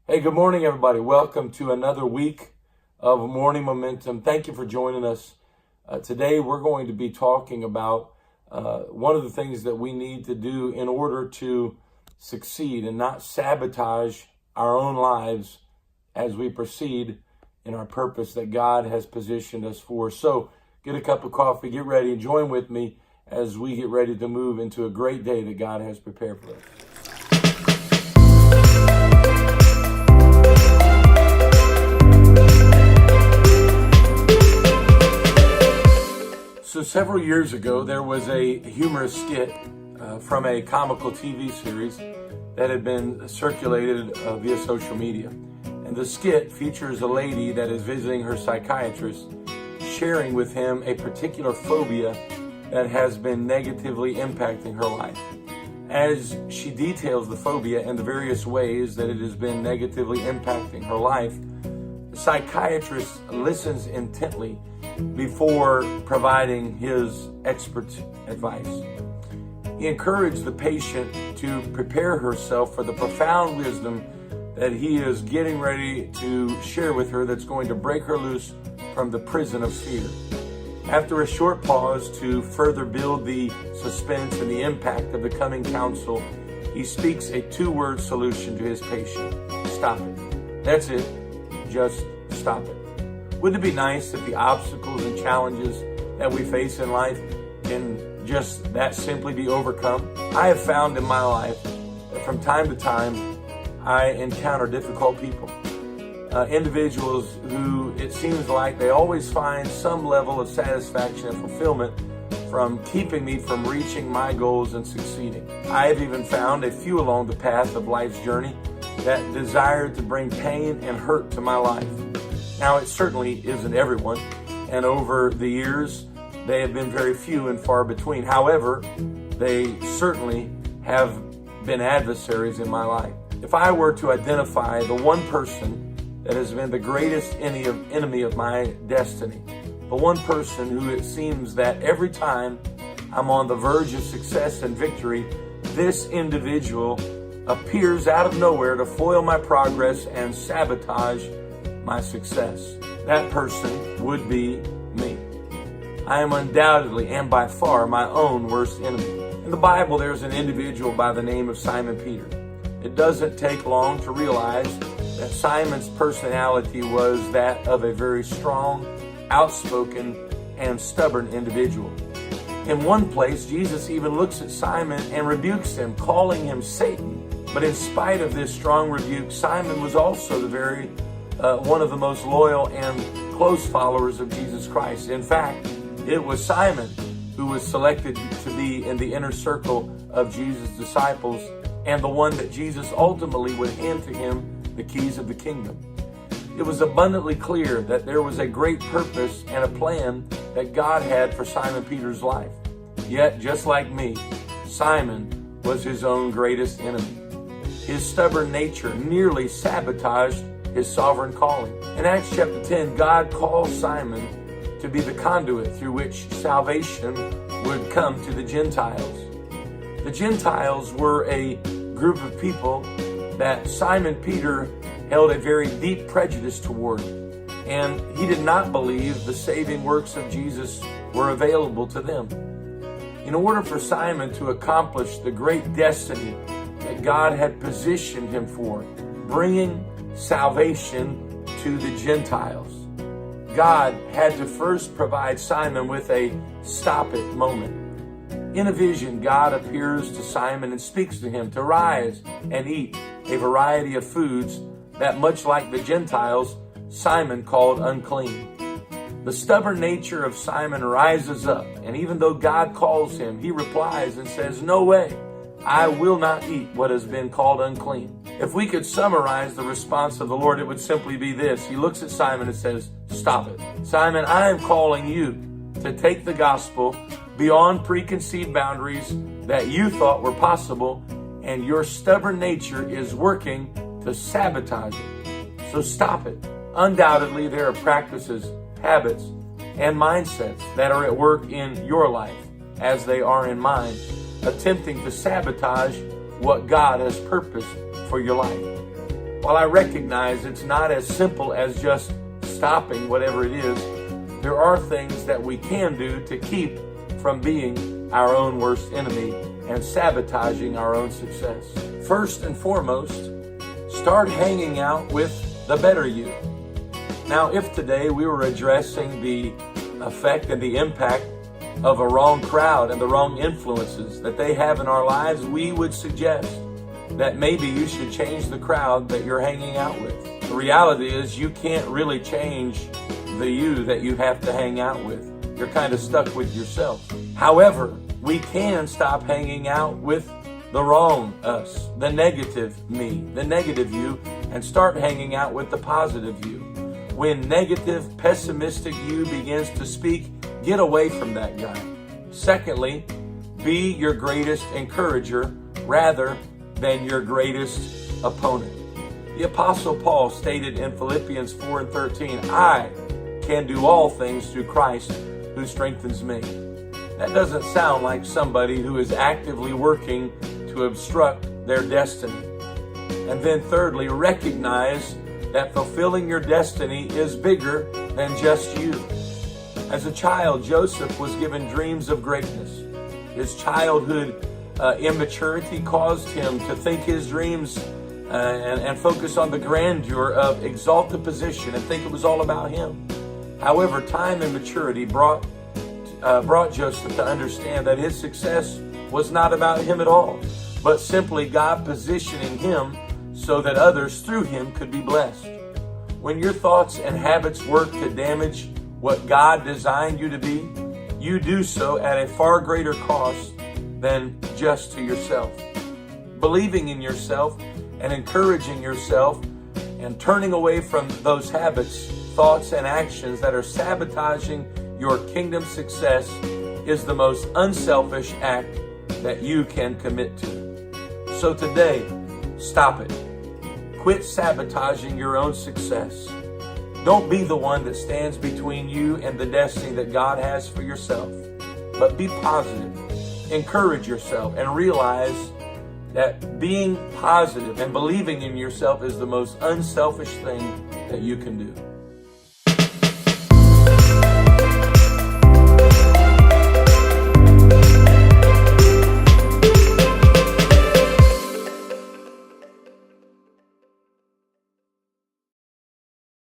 Hey, good morning, everybody. Welcome to another week of Morning Momentum. Thank you for joining us. Today, we're going to be talking about one of the things that we need to do in order to succeed and not sabotage our own lives as we proceed in our purpose that God has positioned us for. So get a cup of coffee, get ready, and join with me as we get ready to move into a great day that God has prepared for us. So several years ago, there was a humorous skit from a comical TV series that had been circulated via social media. And the skit features a lady that is visiting her psychiatrist, sharing with him a particular phobia that has been negatively impacting her life. As she details the phobia and the various ways that it has been negatively impacting her life, the psychiatrist listens intently before providing his expert advice. He encouraged the patient to prepare herself for the profound wisdom that he is getting ready to share with her that's going to break her loose from the prison of fear. After a short pause to further build the suspense and the impact of the coming counsel, he speaks a two-word solution to his patient. Stop it. That's it. Just stop it. Wouldn't it be nice if the obstacles and challenges that we face in life can just that simply be overcome? I have found in my life that from time to time I encounter difficult people. Individuals who it seems like they always find some level of satisfaction and fulfillment from keeping me from reaching my goals and succeeding. I have even found a few along the path of life's journey that desired to bring pain and hurt to my life. Now, it certainly isn't everyone, and over the years, they have been very few and far between. However, they certainly have been adversaries in my life. If I were to identify the one person that has been the greatest enemy of my destiny, the one person who it seems that every time I'm on the verge of success and victory, this individual appears out of nowhere to foil my progress and sabotage my success. That person would be me. I am undoubtedly and by far my own worst enemy. In the Bible, there's an individual by the name of Simon Peter. It doesn't take long to realize that Simon's personality was that of a very strong, outspoken, and stubborn individual. In one place, Jesus even looks at Simon and rebukes him, calling him Satan. But in spite of this strong rebuke, Simon was also one of the most loyal and close followers of Jesus Christ. In fact, it was Simon who was selected to be in the inner circle of Jesus' disciples and the one that Jesus ultimately would hand to him the keys of the kingdom. It was abundantly clear that there was a great purpose and a plan that God had for Simon Peter's life. Yet, just like me, Simon was his own greatest enemy. His stubborn nature nearly sabotaged his sovereign calling. In Acts chapter 10, God calls Simon to be the conduit through which salvation would come to the Gentiles. The Gentiles were a group of people that Simon Peter held a very deep prejudice toward, and he did not believe the saving works of Jesus were available to them. In order for Simon to accomplish the great destiny that God had positioned him for, bringing salvation to the Gentiles, God had to first provide Simon with a stop it moment. In a vision, God appears to Simon and speaks to him to rise and eat a variety of foods that, much like the Gentiles, Simon called unclean. The stubborn nature of Simon rises up, and even though God calls him, he replies and says, "No way, I will not eat what has been called unclean." If we could summarize the response of the Lord, it would simply be this. He looks at Simon and says, "Stop it. Simon, I am calling you to take the gospel beyond preconceived boundaries that you thought were possible, and your stubborn nature is working to sabotage it. So stop it." Undoubtedly, there are practices, habits, and mindsets that are at work in your life, as they are in mine, attempting to sabotage what God has purposed for your life. While I recognize it's not as simple as just stopping whatever it is, there are things that we can do to keep from being our own worst enemy and sabotaging our own success. First and foremost, start hanging out with the better you. Now, if today we were addressing the effect and the impact of a wrong crowd and the wrong influences that they have in our lives, we would suggest that maybe you should change the crowd that you're hanging out with. The reality is you can't really change the you that you have to hang out with. You're kind of stuck with yourself. However, we can stop hanging out with the wrong us, the negative me, the negative you, and start hanging out with the positive you. When negative, pessimistic you begins to speak, get away from that guy. Secondly, be your greatest encourager rather than your greatest opponent. The Apostle Paul stated in Philippians 4:13, I can do all things through Christ who strengthens me. That doesn't sound like somebody who is actively working to obstruct their destiny. And then thirdly, recognize that fulfilling your destiny is bigger than just you. As a child, Joseph was given dreams of greatness. His childhood immaturity caused him to think his dreams and focus on the grandeur of exalted position and think it was all about him. However, time and maturity brought Joseph to understand that his success was not about him at all, but simply God positioning him so that others through him could be blessed. When your thoughts and habits work to damage what God designed you to be, you do so at a far greater cost than just to yourself. Believing in yourself and encouraging yourself and turning away from those habits, thoughts, and actions that are sabotaging your kingdom success is the most unselfish act that you can commit to. So today, stop it. Quit sabotaging your own success. Don't be the one that stands between you and the destiny that God has for yourself, but be positive. Encourage yourself and realize that being positive and believing in yourself is the most unselfish thing that you can do.